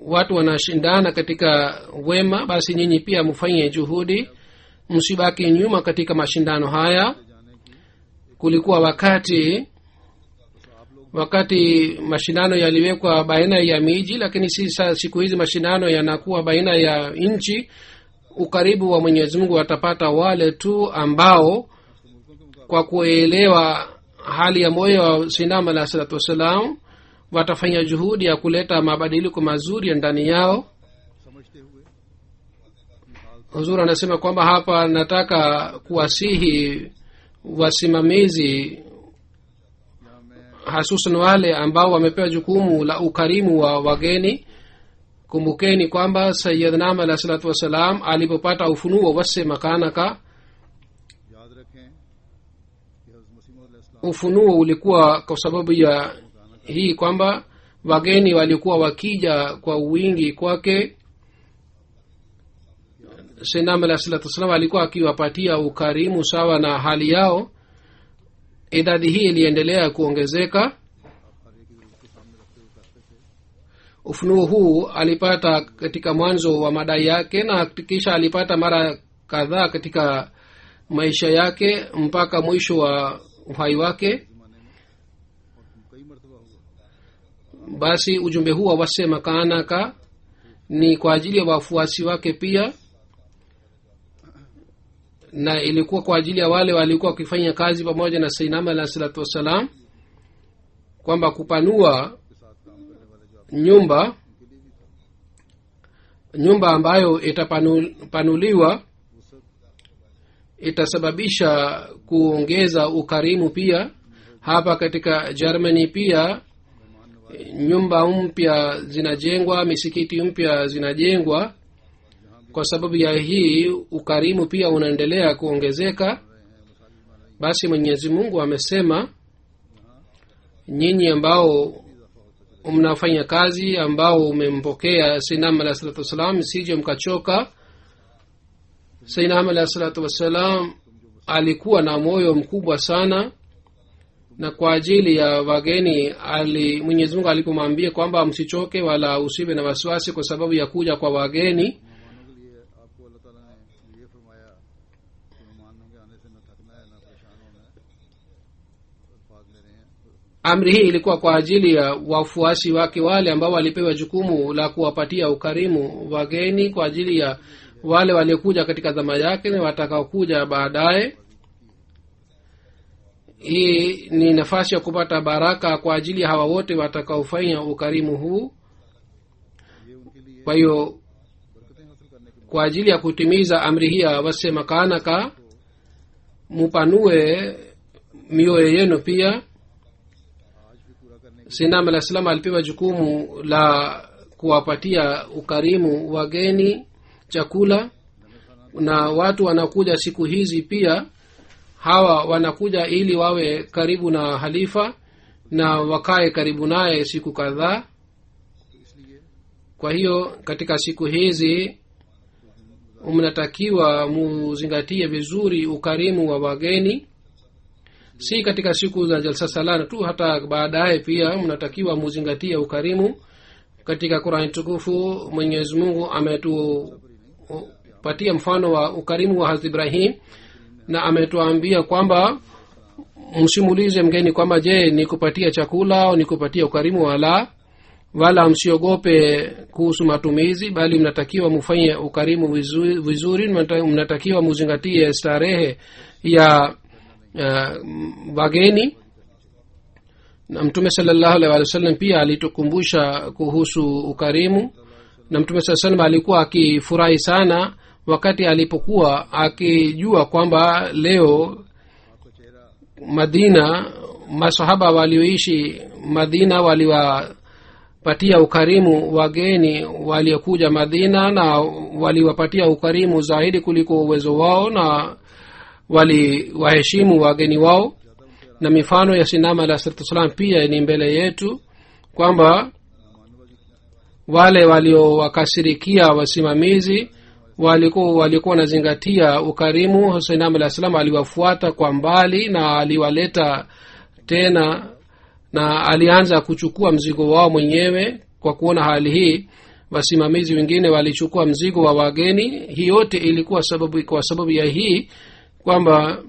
S3: watu wanashindana katika wema, basi nyinyi pia mfanye juhudi, msibaki nyuma katika mashindano haya. kulikuwa wakati mashindano yaliwekwa baina ya miji, lakini siku hizi mashindano yanakuwa baina ya nchi. ukaribu wa mwenyezi mungu watapata wale tu ambao kwa kuelewa hali ya moyo wa sinam alah salatu wassalam watafanya juhudi ya kuleta mabadiliko mazuri ndani yao. huzuri anasema kwamba hapa nataka kuwasihi wasimamizi, hasusan wale ambao wamepewa jukumu la ukarimu wa wageni. kumbukeni kwamba sayyidna alah salatu wassalam alipopata ufunuo wase makanaka, ufunuo ulikuwa kwa sababu ya hii kwamba wageni walikuwa wakija kwa wingi kwake. sayyidna alah salatu wassalam alikuwa akiwapatia ukarimu sawa na hali yao. idadi hii iliendelea kuongezeka. ufunuo huu alipata katika mwanzo wa madai yake, na kisha alipata mara kadhaa katika maisha yake mpaka mwisho wa uhai wake. basi ujumbe huu wase makanaka ni kwa ajili ya wafuasi wake pia, na ilikuwa kwa ajili ya wale walikuwa wakifanya kazi pamoja na sayyidina alah salatu wassalam, kwamba kupanua nyumba ambayo itapanuliwa itasababisha kuongeza ukarimu pia. hapa katika Germany pia nyumba mpya zinajengwa, misikiti mpya zinajengwa. kwa sababu ya hii ukarimu pia unaendelea kuongezeka. basi mwenyezi mungu amesema, nyinyi ambao mnafanya kazi, ambao umempokea sayyidina alah salatu wassalam, sije mkachoka. sayyidina alah salatu wassalam alikuwa na moyo mkubwa sana, na kwa ajili ya wageni mwenyezi mungu alipomwambia kwamba msichoke wala usiwe na wasiwasi kwa sababu ya kuja kwa wageni. amri hii ilikuwa kwa ajili ya wafuasi wake wale ambao walipewa jukumu la kuwapatia ukarimu wageni, kwa ajili ya wale waliokuja katika zama yake na watakaokuja baadaye. hii ni nafasi ya kupata baraka kwa ajili ya hawa wote watakaofanya ukarimu huu. kwa hiyo kwa ajili ya kutimiza amri hii ya wase makanaka, mupanue mioyo yenu pia. sayyidina alah salam alipewa jukumu la kuwapatia ukarimu wageni chakula, na watu wanakuja siku hizi pia, hawa wanakuja ili wawe karibu na halifa na wakae karibu naye siku kadhaa. kwa hiyo katika siku hizi mnatakiwa muzingatie vizuri ukarimu wa wageni, si katika siku za jalsa salana tu, hata baadaye pia mnatakiwa muzingatie ukarimu. katika Qur'an tukufu Mwenyezi Mungu ametupatia mfano wa ukarimu wa Hazrat Ibrahim, na ametuambia kwamba msimulize mgeni kwamba je nikupatia chakula au nikupatia ukarimu wala. wala msiogope kuhusu matumizi, bali mnatakiwa mufanye ukarimu vizuri. Mnatakiwa muzingatie starehe ya wageni. Na mtume sallallahu alaihi wasallam pia alitukumbusha kuhusu ukarimu. Na mtume sallallahu alaihi wasallam alikuwa akifurahi sana wakati alipokuwa akijua kwamba leo Madina, masahaba walioishi Madina waliwapatia ukarimu wageni waliokuja Madina, na waliwapatia ukarimu zaidi kuliko uwezo wao, na waliwaheshimu wageni wao. Na mifano ya sinama alayhi salatu wasalam pia ni mbele yetu, kwamba wale waliowakasirikia wasimamizi walikuwa wanazingatia ukarimu. Sinama alayhi salam aliwafuata kwa mbali na aliwaleta tena, na alianza kuchukua mzigo wao mwenyewe. Kwa kuona hali hii, wasimamizi wengine walichukua mzigo wa wageni. Hii yote ilikuwa kwa sababu ya hii kwamba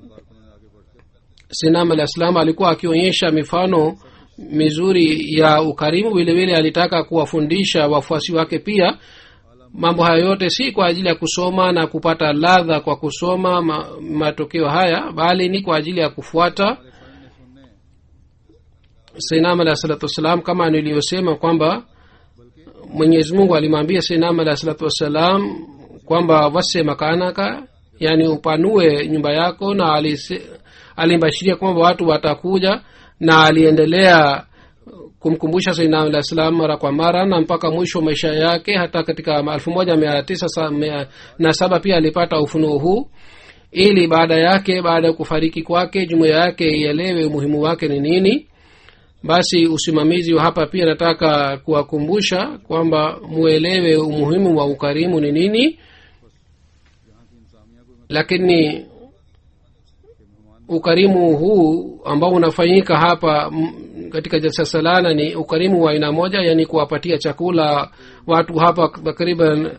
S3: Sinama alayhi salam alikuwa akionyesha mifano mizuri ya ukarimu. Vile vile alitaka kuwafundisha wafuasi wake pia. Mambo haya yote si kwa ajili ya kusoma na kupata ladha kwa kusoma matokeo haya, bali ni kwa ajili ya kufuata. Sinama alayhi salatu wasalam, kama niliyosema kwamba Mwenyezi Mungu alimwambia Sinama alayhi salatu wasalam kwamba wase makanaka, yani upanue nyumba yako, na alimbashiria kwamba watu watakuja, na aliendelea kumkumbusha Sayyidina alayhi salam mara kwa mara, na mpaka mwisho wa maisha yake. Hata katika 1907 pia alipata ufunuo huu, ili baada ya kufariki kwake jumuiya yake ielewe umuhimu wake ni nini. Basi usimamizi wa hapa pia nataka kuwakumbusha kwamba muelewe umuhimu wa ukarimu ni nini. Lakini ukarimu huu ambao unafanyika hapa katika jalsa salana ni ukarimu wa aina moja, yani kuwapatia chakula watu hapa takriban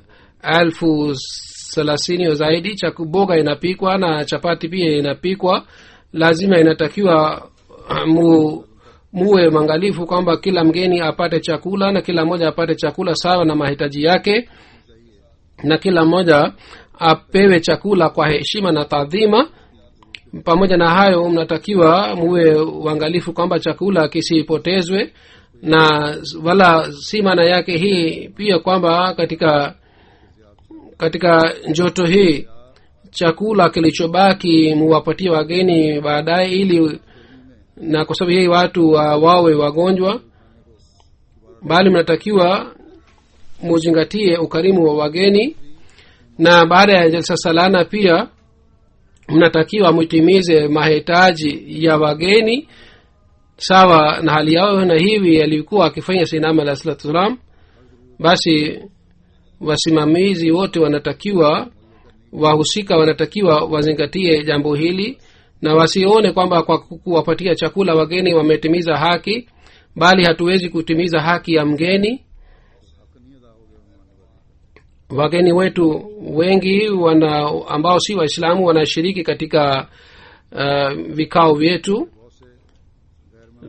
S3: 30,000 au zaidi. Boga inapikwa na chapati pia inapikwa. Lazima inatakiwa muwe mangalifu kwamba kila mgeni apate chakula, na kila mmoja apate chakula sawa na mahitaji yake, na kila mmoja apewe chakula kwa heshima na taadhima. Pamoja na hayo, mnatakiwa muwe uangalifu kwamba chakula kisipotezwe, na wala si maana yake hii pia kwamba katika njoto hii chakula kilichobaki muwapatie wageni baadaye, ili na kwa sababu hii watu wawe wagonjwa, bali mnatakiwa muzingatie ukarimu wa wageni. Na baada ya jalsa salana pia mnatakiwa mtimize mahitaji ya wageni sawa na hali yao, na hivi alikuwa akifanya Sayyidina alayhi salatu wasalam. Basi wasimamizi wote wahusika wanatakiwa wazingatie jambo hili, na wasione kwamba kwa kuwapatia chakula wageni wametimiza haki, bali hatuwezi kutimiza haki ya mgeni. Wageni wetu wengi ambao si Waislamu wanashiriki katika vikao vyetu.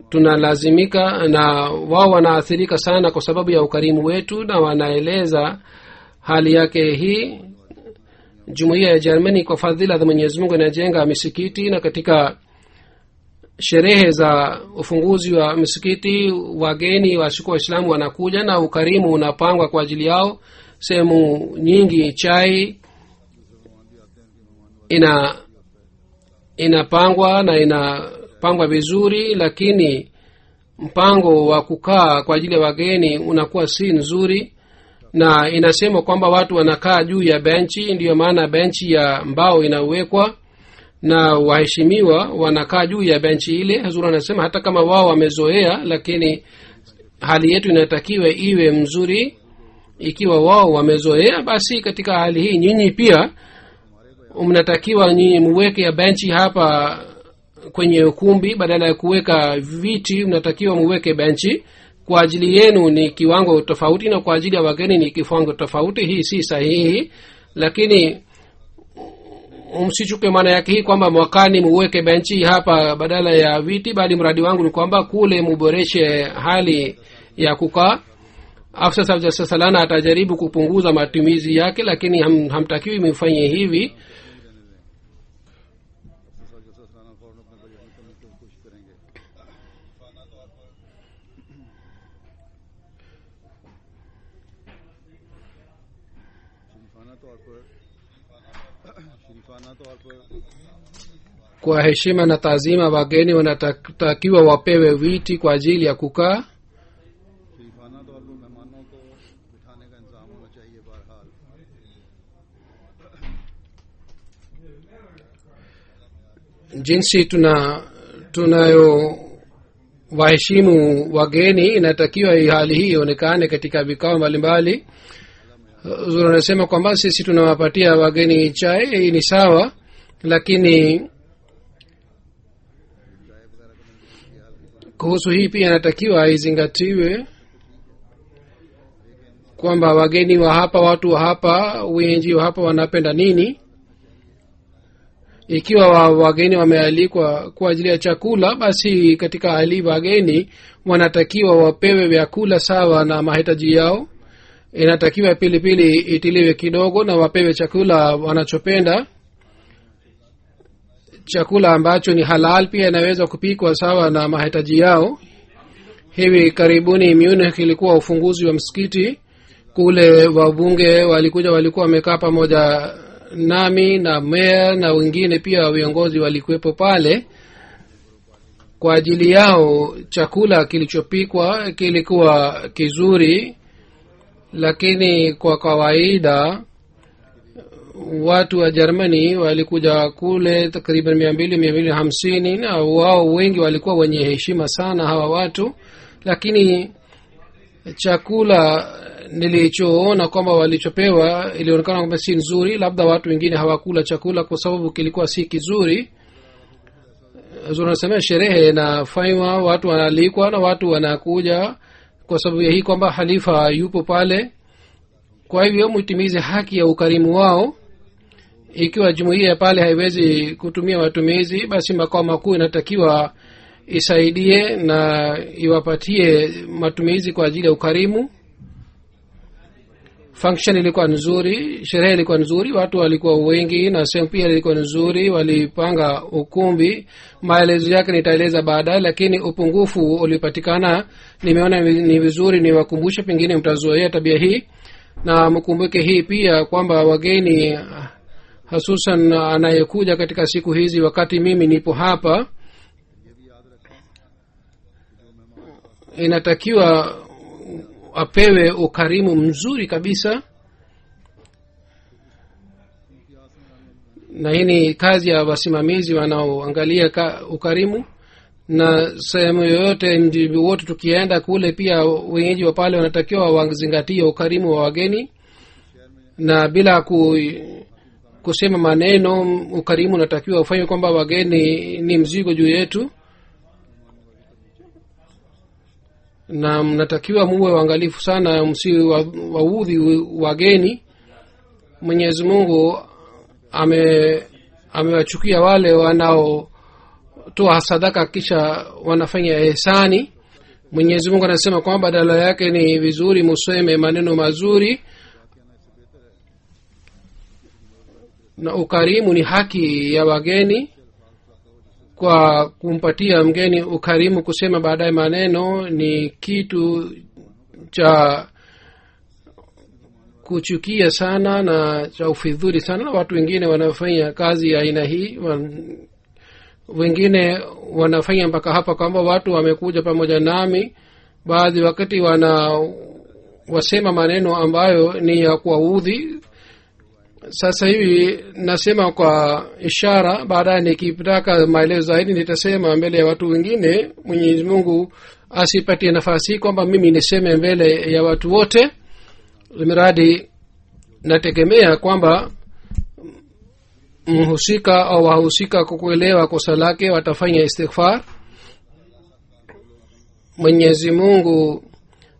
S3: Tunalazimika, na wao wanaathirika sana kwa sababu ya ukarimu wetu, na wanaeleza hali yake hii. Jumuiya ya Germany kwa fadhila za Mwenyezi Mungu inajenga misikiti, na katika sherehe za ufunguzi wa misikiti wageni wasio Waislamu wanakuja, na ukarimu unapangwa kwa ajili yao. Sehemu nyingi chai inapangwa na inapangwa vizuri, lakini mpango wa kukaa kwa ajili ya wageni unakuwa si nzuri, na inasema kwamba watu wanakaa juu ya benchi. Ndiyo maana benchi ya mbao inawekwa na waheshimiwa wanakaa juu ya benchi ile. Hazur anasema hata kama wao wamezoea, lakini hali yetu inatakiwa iwe mzuri. Ikiwa wao wamezoea, basi katika hali hii nyinyi pia mnatakiwa nyinyi muweke ya benchi hapa kwenye ukumbi, badala ya kuweka viti mnatakiwa muweke benchi. Kwa ajili yenu ni kiwango tofauti, na kwa ajili ya wageni ni kiwango tofauti. Hii si sahihi, lakini msichuke maana yake hii kwamba mwakani muweke benchi hapa badala ya viti, bali mradi wangu ni kwamba kule muboreshe hali ya kukaa. afisa sahab jalsa salana atajaribu kupunguza matumizi yake, lakini hamtakiwi mfanye hivi. Kwa heshima na taazima, wageni wanatakiwa wapewe viti kwa ajili ya kukaa.
S2: शरीफाना तौर पर मेहमानों को बिठाने का इंतजाम होना चाहिए। बहरहाल
S3: jinsi tunayo waheshimu wageni, inatakiwa hali hii ionekane katika vikao mbalimbali. Unasema kwamba sisi tunawapatia wageni chai, hii ni sawa, lakini kuhusu hii pia inatakiwa izingatiwe kwamba wageni wa hapa, watu wa hapa, wenyeji wa hapa wanapenda nini. Ikiwa wageni wamealikwa kwa ajili ya chakula, basi katika hali wageni wanatakiwa wapewe vyakula sawa na mahitaji yao. Inatakiwa pilipili itiliwe kidogo na wapewe chakula wanachopenda. Chakula ambacho ni halal pia inaweza kupikwa sawa na mahitaji yao. Hivi karibuni Munich ilikuwa ufunguzi wa msikiti. Kule wabunge walikuwa wamekaa pamoja nami na mayor na wengine pia viongozi walikuwepo pale. Kwa ajili yao chakula kilichopikwa kilikuwa kizuri, lakini kwa kawaida watu wa Germany walikuja kule takriban 200-250, na wao wengi walikuwa wenye heshima sana hawa watu. Lakini chakula nilichoona kwamba walichopewa ilionekana kwamba si nzuri. Labda watu wengine hawakula chakula kwa sababu kilikuwa si kizuri. Tunasema sherehe na fanywa, watu wanaalikwa na watu wanakuja kwa sababu ya hii kwamba halifa yupo pale. Kwa hivyo mtimize haki ya ukarimu wao. Ikiwa jumuiya pale haiwezi kutumia matumizi, basi makao makuu inatakiwa isaidie na iwapatie matumizi kwa ajili ya ukarimu. Function ilikuwa nzuri, sherehe ilikuwa nzuri, watu walikuwa wengi na sehemu pia ilikuwa nzuri. Walipanga ukumbi, maelezo yake nitaeleza baadaye, lakini upungufu ulipatikana. Nimeona ni vizuri niwakumbushe, pengine mtazoea tabia hii. Na mkumbuke hii pia kwamba wageni, hususan anayekuja katika siku hizi wakati mimi nipo hapa, inatakiwa apewe ukarimu mzuri kabisa. Na hii ni kazi ya wasimamizi wanaoangalia ukarimu. Na sehemu yoyote ndio wote tukienda kule, pia wenyeji wa pale wanatakiwa wazingatie ukarimu wa wageni, na bila kusema maneno. Ukarimu unatakiwa ufanye kwamba wageni ni mzigo juu yetu, na mnatakiwa muwe waangalifu sana, msiwaudhi wageni. Mwenyezi Mungu amewachukia wale wanaotoa sadaka kisha wanafanya ihsani. Mwenyezi Mungu anasema kwamba badala yake ni vizuri museme maneno mazuri, na ukarimu ni haki ya wageni. Kwa kumpatia mgeni ukarimu, kusema baadaye maneno ni kitu cha kuchukia sana na cha ufidhuli sana. Watu wengine wanafanya kazi ya aina hii, wengine wanafanya mpaka hapa kwamba watu wamekuja pamoja nami, baadhi wakati wasema maneno ambayo ni ya kuwaudhi. Sasa hivi nasema kwa ishara, baadaye nikitaka maelezo zaidi nitasema mbele ya watu wengine. Mwenyezi Mungu asipatie nafasi kwamba mimi niseme mbele ya watu wote. Miradi nategemea kwamba mhusika au wahusika kwa kuelewa kosa lake watafanya istighfar. Mwenyezi Mungu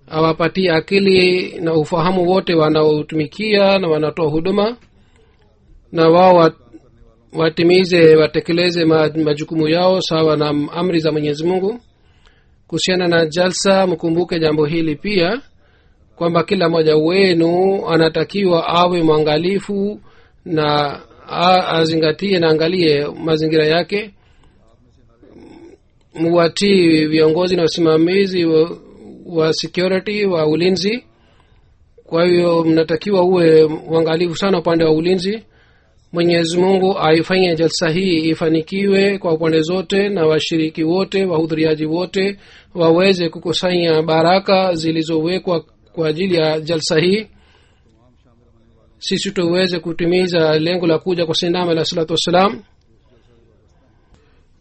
S3: awapatie akili na ufahamu wote wanaotumikia na wanatoa huduma, na wao watekeleze majukumu yao sawa na amri za Mwenyezi Mungu. Kuhusiana na jalsa, mkumbuke jambo hili pia kwamba kila mmoja wenu anatakiwa awe mwangalifu na azingatie na angalie mazingira yake. Muwatii viongozi na wasimamizi wa security wa ulinzi. Kwa hiyo mnatakiwa uwe mwangalifu sana upande wa ulinzi. Mwenyezi Mungu aifanye jalsa hii ifanikiwe kwa upande zote, na washiriki wote, wahudhuriaji wote waweze kukusanya baraka zilizowekwa kwa ajili ya jalsa hii. Sisi tuweze kutimiza lengo la kuja kwa Sinama alayhi salatu wassalam,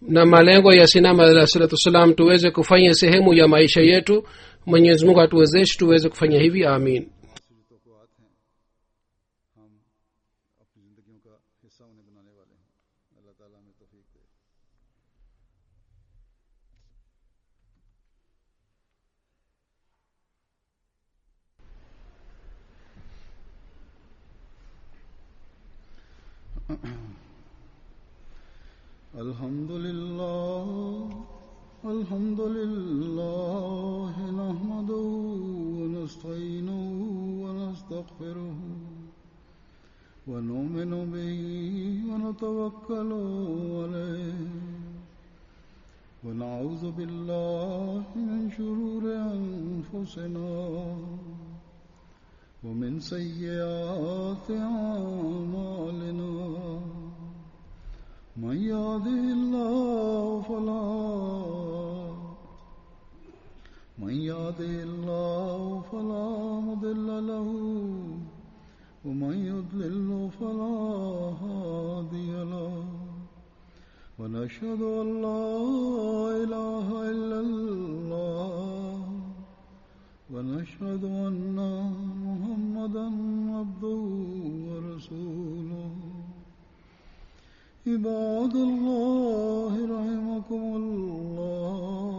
S3: na malengo ya Sinama alayhi salatu wassalam tuweze kufanya sehemu ya maisha yetu. Mwenyezi Mungu atuwezeshe tuweze kufanya hivi. Amin.
S2: الحمد لله نحمده ونستعينه ونستغفره ونؤمن به ونتوكل عليه ونعوذ بالله من شرور أنفسنا ومن سيئات أعمالنا من يهده الله فلا مضل له ومن يضلل فلا هادي له ونشهد أن لا إله إلا الله ونشهد أن محمدا عبده ورسوله. عباد الله رحمكم الله،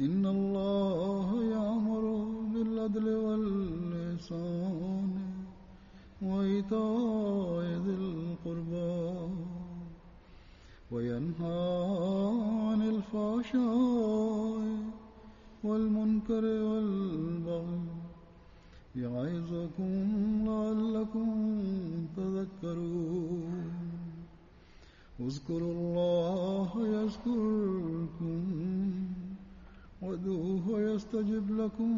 S2: إن الله يأمر بالعدل والإحسان وإيتاء ذي القربى وينهى عن الفحشاء والمنكر والبغي يعظكم لعلكم تذكرون. اذكروا الله يذكركم وادعوه يستجب لكم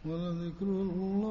S2: ولذكر الله